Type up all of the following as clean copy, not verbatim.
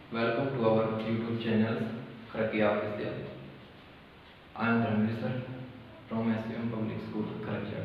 Welcome to our YouTube channel, Karakia Official. I am Dhanvi sir from SPM Public School, Karakia.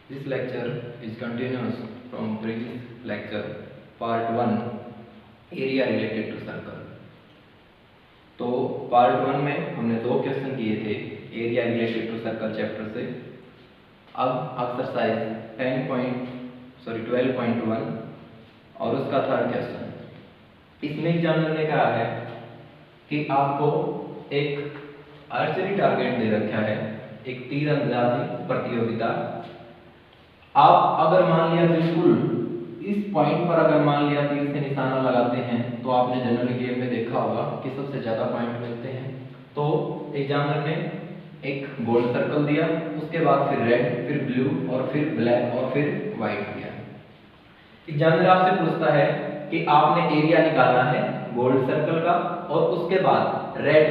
This lecture is continuous from previous lecture, part 1, area related to circle. तो part 1 में हमने 2 question किए थे area related to circle chapter से। अब exercise 12.1 और उसका third question. इसमें एग्जामिनर ने कहा है कि आपको एक आर्चरी टारगेट दे रखा है, एक तीरंदाजी प्रतियोगिता। आप अगर मान लिया बिल्कुल इस पॉइंट पर अगर मान लिया तीर से निशाना लगाते हैं तो आपने जनरल गेम में देखा होगा कि सबसे ज्यादा पॉइंट मिलते हैं। तो एग्जामिनर ने एक गोल्ड सर्कल दिया, उसके बाद फिर रेड, फिर ब्लू और फिर ब्लैक और फिर व्हाइट दिया। एग्जामिनर आपसे पूछता है कि आपने एरिया निकालना है गोल्ड सर्कल का और उसके बाद रेड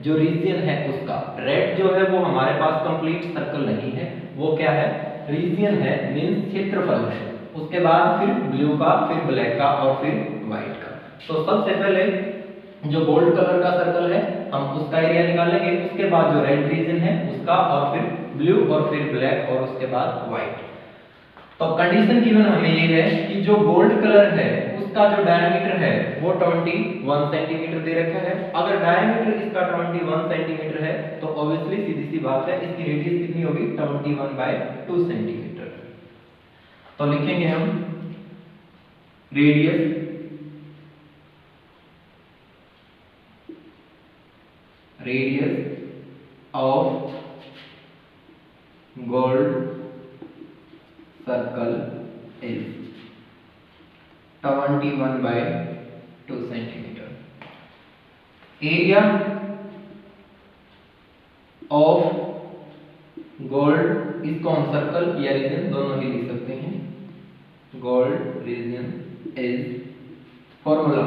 जो रीजन है उसका। रेड जो है वो हमारे पास कंप्लीट सर्कल नहीं है, वो क्या है, रीजन है, मींस क्षेत्रफल है। उसके बाद फिर ब्लू का, फिर ब्लैक का और फिर व्हाइट का। तो सबसे पहले जो गोल्ड कलर का सर्कल है हम उसका एरिया निकालेंगे, उसके बाद जो रेड रीजन है उसका, और फिर ब्लू और फिर ब्लैक और उसके बाद व्हाइट। तो कंडीशन गिवन हमें ये है कि जो गोल्ड कलर है उसका जो डायमीटर है वो 21 सेंटीमीटर दे रखा है। अगर डायमीटर इसका 21 सेंटीमीटर है तो ऑब्वियसली सीधी सी बात है इसकी रेडियस कितनी होगी, 21/2 सेंटीमीटर। तो लिखेंगे हम radius of gold circle is 21/2 centimetre. Area of gold, इसको हम सर्कल या रीजन दोनों ही लिख सकते हैं, gold region is formula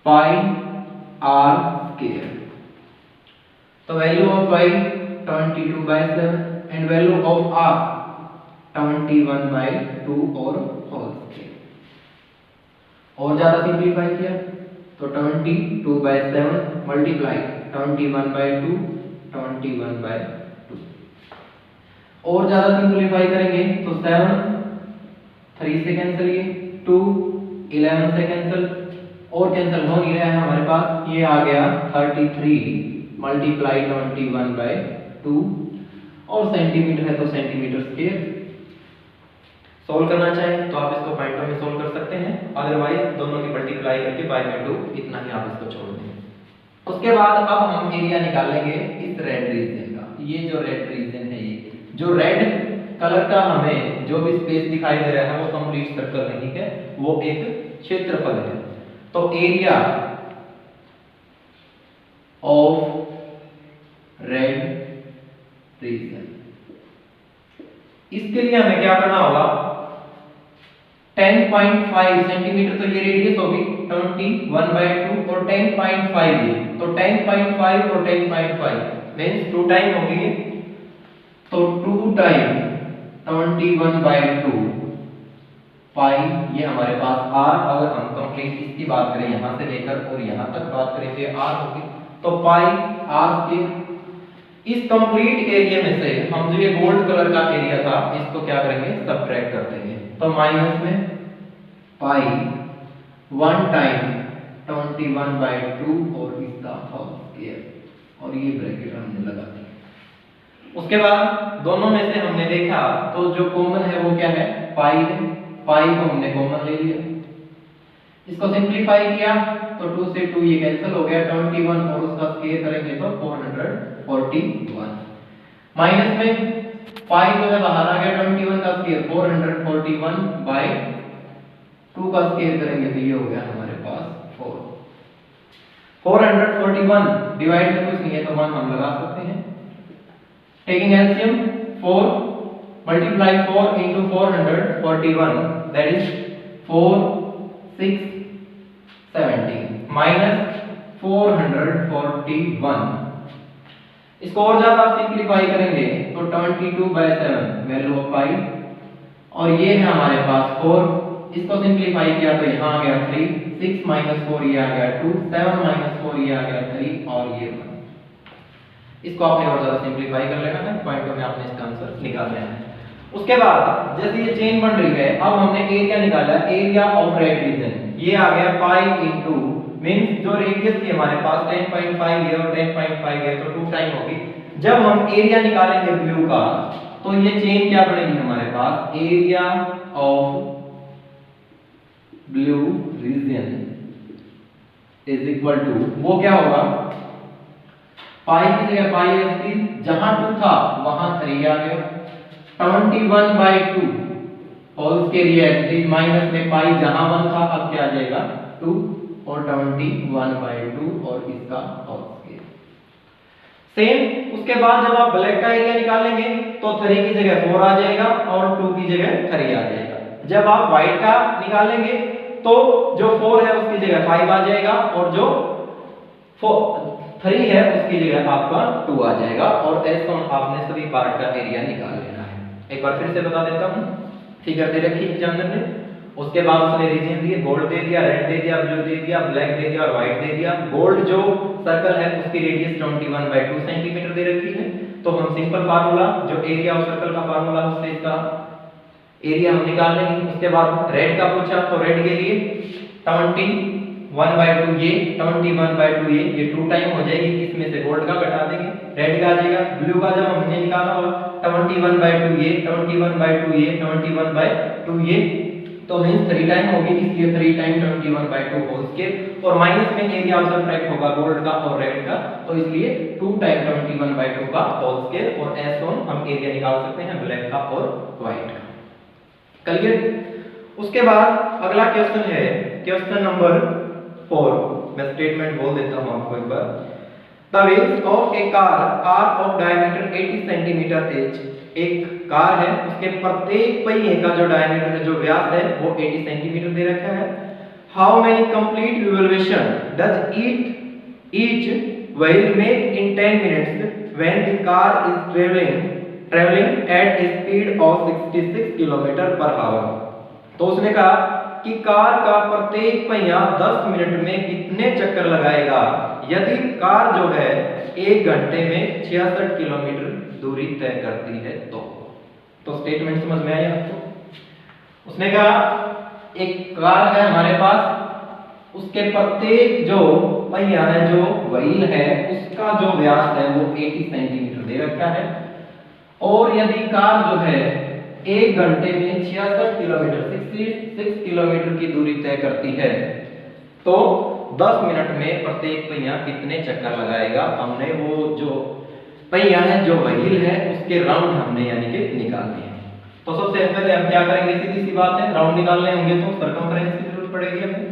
pi R square. तो value of pi 22/7 and value of R 21/2 और होल स्क्वायर। और ज्यादा सिंपलीफाई किया तो 22/7 मल्टीप्लाई 21/2 21/2। और ज्यादा सिंपलीफाई करेंगे तो 7 3 से कैंसिल, ये 2 11 से कैंसिल, और कैंसिल हो नहीं रहा है हमारे पास, ये आ गया 33 मल्टीप्लाई 21/2 और सेंटीमीटर है तो सेंटीमीटर स्क्वायर। सोल्व करना चाहें तो आप इसको पॉइंटों में सोल्व कर सकते हैं, अदरवाइज दोनों की मल्टीप्लाई करके /2 इतना ही आप इसको छोड़ दें। उसके बाद अब हम एरिया निकालेंगे इस रेड रीजन का। ये जो रेड रीजन है, ये जो रेड कलर का हमें जो भी स्पेस दिखाई दे रहा है वो कंप्लीट सर्कल नहीं है, वो एक क्षेत्रफल है। तो एरिया ऑफ रेड रीजन, इसके लिए हमें क्या करना होगा, 10.5 सेंटीमीटर तो ये रेडियस होगी 21/2 और 10.5 ये, तो 10.5 और 10.5 मींस 2 टाइम होगी, तो 2 टाइम 21/2 पाई, ये हमारे पास आर। अगर हम कंप्लीट इसकी बात करें यहां से लेकर और यहां तक बात करें तो आर होगी, तो पाई आर के इस कंप्लीट एरिया में से हम जो ये गोल्ड कलर का एरिया था इसको क्या करेंगे, सबट्रैक्ट कर देंगे। तो माइनस में पाई 1 टाइम 21/2 और इसका होल स्क्वायर, और ये ब्रैकेट हमने लगा दिया। उसके बाद दोनों में से हमने देखा तो जो कॉमन है वो क्या है, पाई है। पाई को हमने कॉमन ले लिया, इसको सिंपलीफाई किया तो 2 से 2 ये कैंसिल हो गया, 21 और उसका स्क्वायर करेंगे तो 441। माइनस में पाई जो है बाहर आ गया, 21 का स्क्वायर 441/2 का स्क्वायर करेंगे तो ये हो गया हमारे पास 4। 441 डिवाइड में कुछ नहीं है तो 1 हम लगा सकते हैं। Taking LCM 4 multiply 4 into 441 that is 4 6 17 minus 441। इसको और ज्यादा सिंपलीफाई करेंगे तो 22/7 वैल्यू ऑफ पाई, और ये है हमारे पास 4 इसको सिंपलीफाई किया तो यहाँ आ गया 3, 6 माइनस 4 ये आ गया 2, 7 माइनस 4 ये आ गया 3 और ये 1। इसको आपने और ज्यादा सिंपलीफाई कर लेना है, पॉइंटों में आपने इसका आंसर निकाल लेना है। उसके बाद जैसे ये चेन बन रही है, अब हमने एरिया निकाला, एरिया ऑफ रेड रीजन, ये आ गया पाई इनटू मींस जो रेडियस थी हमारे पास 10.5 है और 10.5 है तो 2 टाइम होगी। जब हम एरिया निकालेंगे ब्लू का तो ये चेन क्या बनेगी हमारे पास, area of blue region is equal to, वो क्या होगा, पाई की जगह पाई है, जहां 2 था वहां 3 आ गया, 21/2 होल स्क्वायर ये है, माइनस में पाई जहां 1 था अब क्या आ जाएगा 2 और 21/2 और इसका होल स्क्वायर। सेम उसके बाद जब आप ब्लैक का एरिया निकालेंगे तो 3 की जगह 4 आ जाएगा और 2 की जगह 3 आ जाएगा। जब आप व्हाइट का निकालेंगे तो जो 4 है उसकी जगह 5 आ जाएगा और जो 3 है उसकी जगह आपका 2 आ जाएगा। और ऐसा आपने सभी पार्ट का एरिया निकाल लेना है। एक बार फिर से बता देता हूं, फिगर दे रखी एग्जामिनर ने, उसके बाद उसने रीजन दिए, गोल्ड दे दिया, रेड दे दिया, ब्लू दे दिया, ब्लैक दे दिया और व्हाइट दे दिया। गोल्ड जो सर्कल है उसकी रेडियस 21/2 सेंटीमीटर दे रखी है, तो हम सिंपल फार्मूला जो एरिया ऑफ सर्कल का फार्मूला उससे इसका एरिया हम निकाल लेंगे। उसके बाद रेड का पूछा तो रेड के लिए 21/2 ये 21/2 ये 2 टाइम हो जाएगी, इसमें से गोल्ड का घटा देंगे, रेड का आ जाएगा। ब्लू का जब हमने निकाला होगा 21/2 ये 21/2 ये 21/2 ये तो मींस 3 टाइम होगी, इसलिए 3 टाइम 21/2 होल स्क्वायर और माइनस में एरिया ऑफ सब्ट्रैक्ट होगा गोल्ड का और रेड का, तो इसलिए 2 टाइम 21/2 का होल स्क्वायर और ऐसे हम एरिया निकाल सकते हैं ब्लैक का और व्हाइट का। क्लियर? उसके बाद अगला क्वेश्चन है क्वेश्चन नंबर 4। मैं स्टेटमेंट बोल देता हूं आपको एक बार। The wheels of a car are of diameter 80 centimetre each, एक कार है उसके प्रत्येक पहिए का जो डायमीटर है जो व्यास है वो 80 सेंटीमीटर दे रखा है। How many complete revolution does each wheel make in 10 minutes when the car is travelling at A speed of 66 kilometre per hour. तो उसने कहा कि कार का प्रत्येक पहिया 10 मिनट में कितने चक्कर लगाएगा यदि कार जो है 1 घंटे में 66 किलोमीटर दूरी तय करती है तो स्टेटमेंट समझ में आया आपको? उसने कहा एक कार है हमारे पास, उसके प्रत्येक जो पहिया है जो व्हील है उसका जो व्यास है वो 80 सेंटीमीटर दे रखा है और यदि कार जो है 1 घंटे में 66 किलोमीटर 66 किलोमीटर की दूरी तय करती है तो 10 मिनट में प्रत्येक पहिया कितने चक्कर लगाएगा। हमने वो जो पहिया है जो व्हील है उसके राउंड हमने यानी कि निकालने हैं। तो सबसे पहले हम क्या करेंगे, सीधी सी बात है, राउंड निकालने होंगे तो सर्कमफेरेंस की जरूरत पड़ेगी हमें।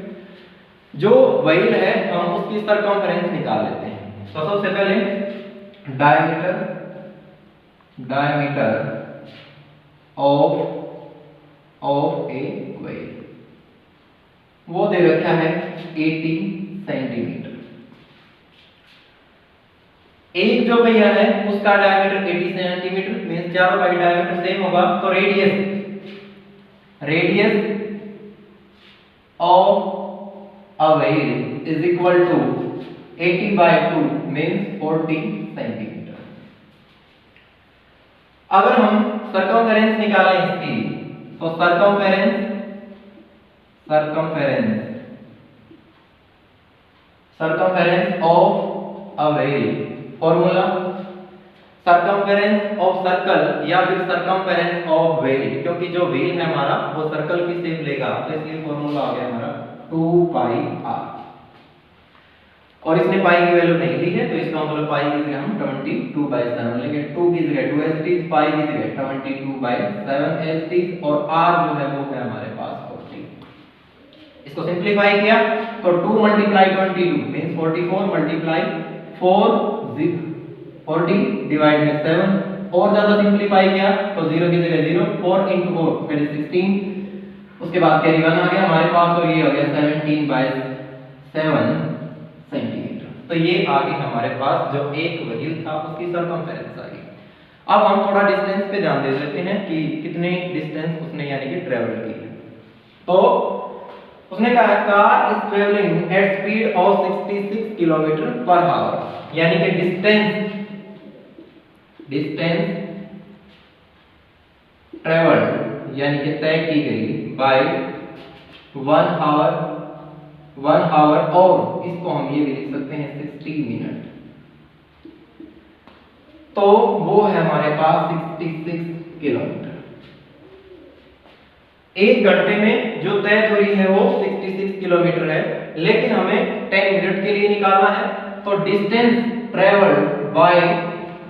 जो व्हील है हम उसकी सर्कमफेरेंस निकाल लेते हैं। तो सबसे पहले डायमीटर ऑफ ए व्हील वो दे रखा है 80 सेंटीमीटर। एक जो पहिया है उसका डायमीटर 80 सेंटीमीटर मींस चारों का डायमीटर सेम होगा तो radius of a wheel is equal to 80/2 means 40 centimetre. अगर हम सर्कमफेरेंस निकालें इसकी तो circumference of a wheel formula circumference of circle या फिर सर्कमफेरेंस ऑफ व्हील, क्योंकि जो व्हील है हमारा वो सर्कल की शेप लेगा तो इसलिए फॉर्मूला आ गया हमारा 2πr और इसने पाई की वैल्यू नहीं दी है तो इसका मतलब पाई की जगह हम 22/7 लेंगे, 2 की जगह 2 एस टी, पाई की जगह 22/7 एस टी और r जो है वो है हमारे पास 40। इसको सिंपलीफाई किया तो 2 × 22 मींस 44 × 4 40 डिवाइड में 7 और ज्यादा सिंपलीफाई किया तो 0 की जगह 0 4 × 4 फिर 16 उसके बाद कैरी 1 आ गया हमारे पास और ये हो गया 17/7 सेंटीमीटर। तो ये आ गई हमारे पास जो एक व्हील था उसकी सर्कमफेरेंस आ गई। अब हम थोड़ा डिस्टेंस पे ध्यान दे देते हैं कि कितने डिस्टेंस उसने यानी कि ट्रेवल की है। तो उसने कहा car is travelling at speed of 66 kilometre per hour, यानी कि डिस्टेंस ट्रेवल्ड यानी कि तय की गई बाय 1 आवर, और इसको हम ये भी लिख सकते हैं 60 मिनट। तो वो है हमारे पास 66 किलोमीटर। एक घंटे में जो तय दूरी है वो 66 किलोमीटर है, लेकिन हमें 10 मिनट के लिए निकालना है। तो distance travelled by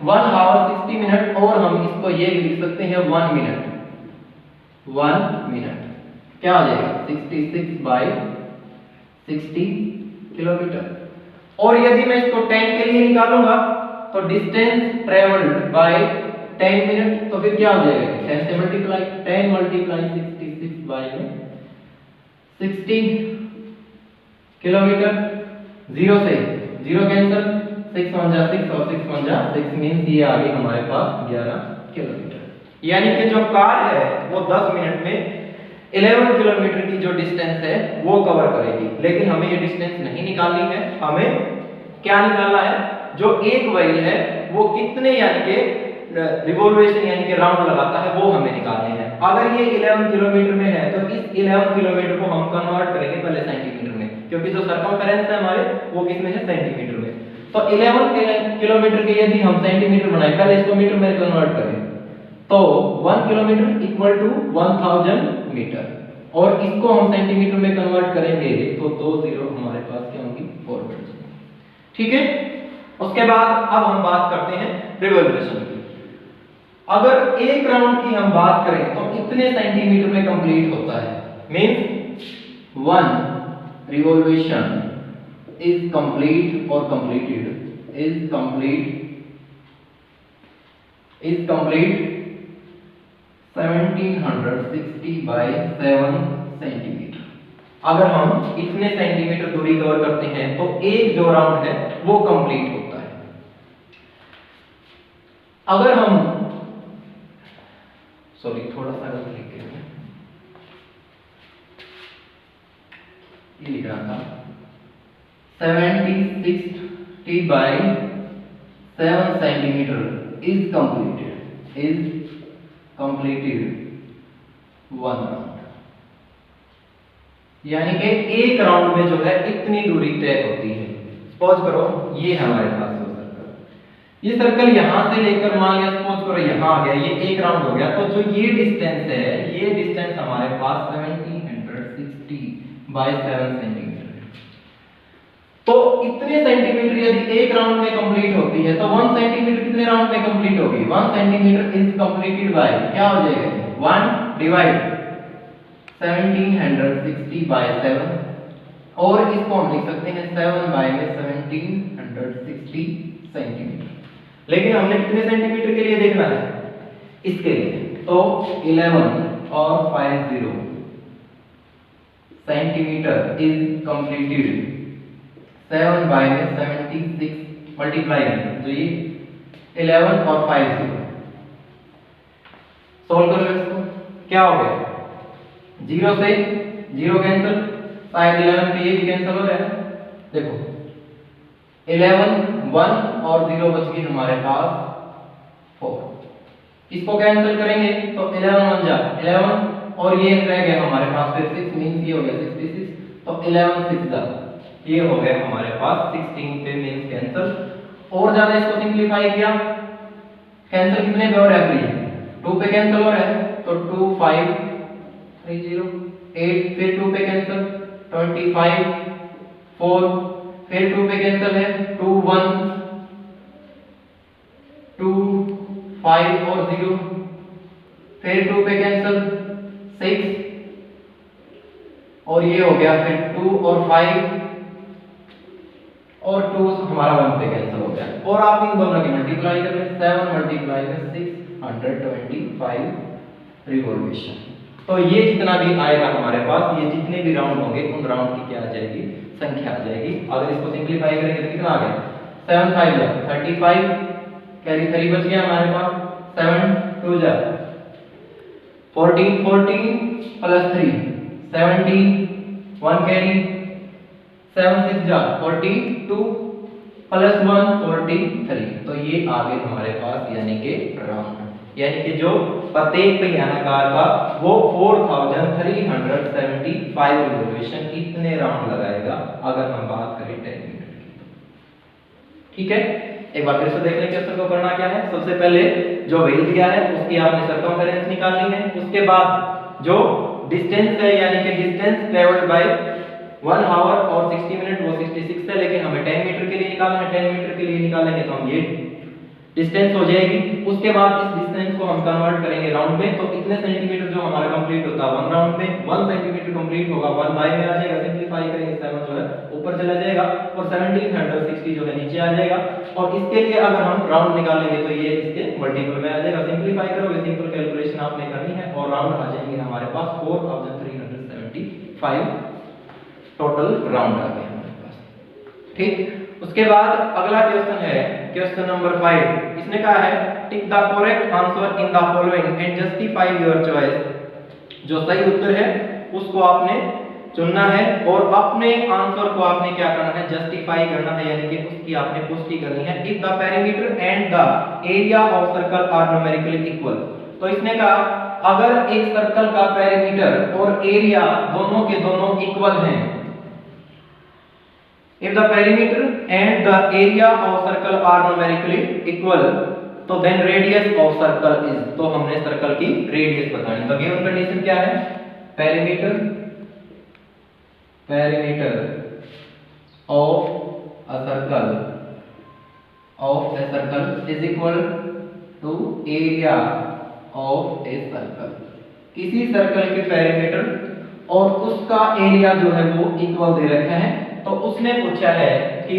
1 hour 60 minute, और हम इसको ये भी लिख सकते हैं 1 मिनट। 1 मिनट क्या हो जाएगा 66 बाय 60 किलोमीटर। और यदि मैं इसको 10 के लिए निकालूंगा तो डिस्टेंस ट्रेवल्ड बाय 10 मिनट, तो फिर क्या हो जाएगा 10 से मल्टीप्लाई, 10 मल्टीप्लाई 66 बाय 60 किलोमीटर। 0 से 0 कैंसिल, 6 1 जा 6 और 6 1 जा 6 मींस ये आ गई हमारे पास 11 किलोमीटर। यानी कि जो कार है वो 10 मिनट में 11 किलोमीटर की जो डिस्टेंस है वो कवर करेगी। लेकिन हमें ये डिस्टेंस नहीं निकालनी है, हमें क्या निकालना है, जो एक व्हील है वो कितने यानी कि रिवॉल्यूशन यानी कि राउंड लगाता है वो हमें निकालने हैं। अगर ये 11 किलोमीटर में है तो इस 11 किलोमीटर को हम कन्वर्ट करेंगे पहले सेंटीमीटर में, क्योंकि जो सर्कमफेरेंस है हमारे वो किसमें है सेंटीमीटर में। तो 11 किलोमीटर के यदि हम सेंटीमीटर बनाए, पहले इसको मीटर में कन्वर्ट करें तो 1 किलोमीटर इक्वल टू 1000 मीटर, और इसको हम सेंटीमीटर में कन्वर्ट करेंगे तो 2 जीरो हमारे पास क्या होंगी 4 बढ़ जाएंगे। ठीक है, उसके बाद अब हम बात करते हैं रिवॉल्यूशन की। अगर एक राउंड की हम बात करें तो कितने सेंटीमीटर में कंप्लीट होता है, मींस 1 रिवॉल्यूशन इज कंप्लीट और completed is complete 1760 by 7 centimetre. अगर हम इतने सेंटीमीटर दूरी कवर करते हैं तो एक जो राउंड है वो कंप्लीट होता है। अगर हम थोड़ा सा गलत लिख के ये लिख रहा था 760 by 7 centimetre is completed 1 round, यानी कि एक राउंड में जो है इतनी दूरी तय होती है। सपोज करो ये है हमारे पास जो सर्कल, ये सर्कल यहां से लेकर मान लिया सपोज करो यहां आ गया, ये एक राउंड हो गया। तो जो ये डिस्टेंस है, ये डिस्टेंस हमारे पास 1760 बाय 7 सेंटीमीटर है। तो इतने सेंटीमीटर यदि एक राउंड में कंप्लीट होती है तो 1 सेंटीमीटर कितने राउंड में कंप्लीट होगी, 1 सेंटीमीटर इज कंप्लीटेड बाय क्या हो जाएगा 1 डिवाइड 1760 बाय 7, और इसको हम लिख सकते हैं 7 बाय में 1760 सेंटीमीटर। लेकिन हमने कितने सेंटीमीटर के लिए देखना है इसके लिए, तो 11 और 50 सेंटीमीटर इज कंप्लीटेड 7 बाय में 76 मल्टीप्लाई तो ये 11 और 50 सोल्व करो इसको, क्या हो गया 0 से 0 कैंसिल, शायद 11 पे ये भी कैंसिल हो रहा है। देखो 11 1 और 0 बच गई हमारे पास 4, इसको कैंसिल करेंगे तो 11 1 जा 11, और ये रह गया हमारे पास फिर 6 मींस ये हो गया 66, तो 11 6 जा ये हो गया हमारे पास 16 पे मींस कैंसिल। और ज्यादा इसको सिंपलीफाई किया, कैंसिल कितने पे हो रहा है 2 पे कैंसिल हो रहा है, तो 2 5 3 0 8, फिर 2 पे कैंसिल 25 4, फिर 2 पे कैंसिल है 2 1 2 5 और 0, फिर 2 पे कैंसिल 6, और ये हो गया फिर 2 और 5 और 2 हमारा 1 पे कैंसिल हो गया। और आप इन दोनों की मल्टीप्लाई कर लें, 7 मल्टीप्लाई में 625 रिवॉल्यूशन। तो ये जितना भी आएगा हमारे पास, ये जितने भी राउंड होंगे उन राउंड की क्या आ जाएगी संख्या आ जाएगी। अगर इसको सिंपलीफाई करेंगे तो कितना आ गया 7 5 जा 35, कैरी 3 बच गया हमारे पास, 7 2 जा 14 14 प्लस 3 70, 1 कैरी, 7 6 जा 42 प्लस 1 43। तो ये आ गए हमारे पास यानी कि राउंड, यानी कि जो प्रत्येक पहियाकार का वो 4375 रिवोल्यूशन इतने राउंड लगाएगा अगर हम बात करें 10 मीटर की। ठीक है, एक बार फिर से देख लें क्वेश्चन को करना क्या है। सबसे पहले जो व्हील दिया है उसकी आपने सर्कमफेरेंस निकालनी है। उसके बाद जो डिस्टेंस है यानी कि डिस्टेंस ट्रेवल्ड बाय 1 आवर और 60 मिनट वो 66 है, लेकिन हमें 10 मीटर के लिए निकालना है। 10 मीटर के लिए निकालेंगे तो हम ये डिस्टेंस हो जाएगी। उसके बाद इस डिस्टेंस को हम कन्वर्ट करेंगे राउंड में, तो इतने सेंटीमीटर जो हमारा कंप्लीट होता है 1 राउंड में, 1 सेंटीमीटर कंप्लीट होगा 1 बाय में आ जाएगा, सिंपलीफाई करेंगे 7 जो है ऊपर चला जाएगा और 1760 जो है नीचे आ जाएगा। और इसके लिए अगर हम राउंड निकालेंगे तो ये इसके मल्टीपल में आ जाएगा। सिंपलीफाई करोगे, सिंपल कैलकुलेशन आपने करनी है और राउंड आ जाएंगे हमारे पास 4375 टोटल राउंड आ गए हमारे पास। ठीक, उसके बाद अगला क्वेश्चन है क्वेश्चन नंबर 5। इसने कहा है tick the correct answer in the following and justify your choice. जो सही उत्तर है उसको आपने चुनना है और अपने आंसर को आपने क्या करना है, जस्टिफाई करना है, यानी कि उसकी आपने पुष्टि करनी है। If the perimeter and the area of circle are numerically equal. तो इसने कहा अगर एक सर्कल का पेरीमीटर और एरिया दोनों के दोनों इक्वल हैं, if the perimeter and the area of circle are numerically equal, तो then radius of circle is, तो हमने सर्कल की रेडियस बतानी। तो गिवन कंडीशन क्या है, perimeter of a circle is equal to area of a circle। किसी circle के पेरीमीटर और उसका एरिया जो है वो इक्वल दे रखा है, तो उसने पूछा है कि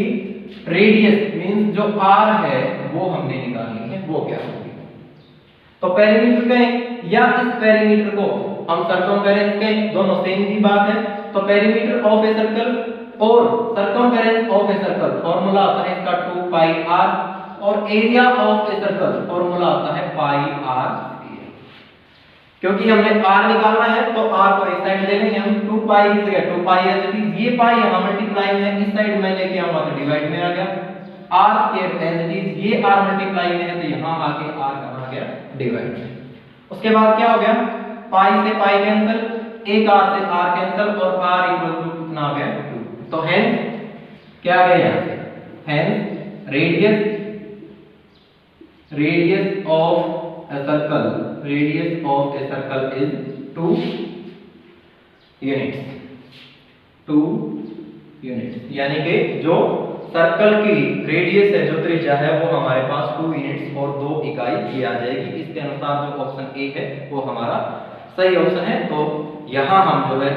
रेडियस मींस जो r है वो हमने निकालनी है, वो क्या होगी। तो पेरीमीटर कहें या इस पेरीमीटर को हम सर्कमफेरेंस कहें, दोनों सेम ही बात है। तो पेरीमीटर ऑफ ए सर्कल और circumference of a circle formula आता है इसका 2 पाई r और area of a circle formula आता है पाई r। क्योंकि हमने r निकालना है तो r को इस साइड ले लेंगे हम, 2 पाई की जगह 2 पाई है, ये पाई यहां मल्टीप्लाई में है, इस साइड में लेके आऊंगा तो डिवाइड में आ गया। r square as it is, ये r मल्टीप्लाई में है तो यहां आके r कहां आ गया, डिवाइड में। उसके बाद क्या हो गया, पाई से पाई कैंसिल, एक r से r कैंसिल और r इक्वल टू कितना आ गया 2। तो हेंस क्या आ गया यहां से, hence radius of a circle is 2 units, यानी कि जो सर्कल की रेडियस है, जो त्रिज्या है वो हमारे पास 2 यूनिट्स और 2 इकाई की आ जाएगी। इसके अनुसार जो ऑप्शन ए है वो हमारा सही ऑप्शन है। तो यहाँ हम जो है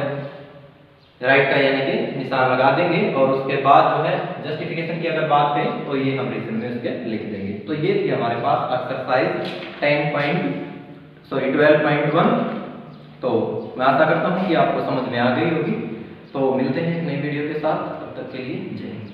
राइट का यानी कि निशान लगा देंगे और उसके बाद जो है जस्टिफिकेशन की अगर बात करें तो ये हम रीजन में उसके लिख देंगे। तो ये थी हमारे पास एक्सरसाइज 12.1। तो मैं आशा करता हूँ कि आपको समझ में आ गई होगी। तो मिलते हैं एक नई वीडियो के साथ, तब तक के लिए जय हिंद।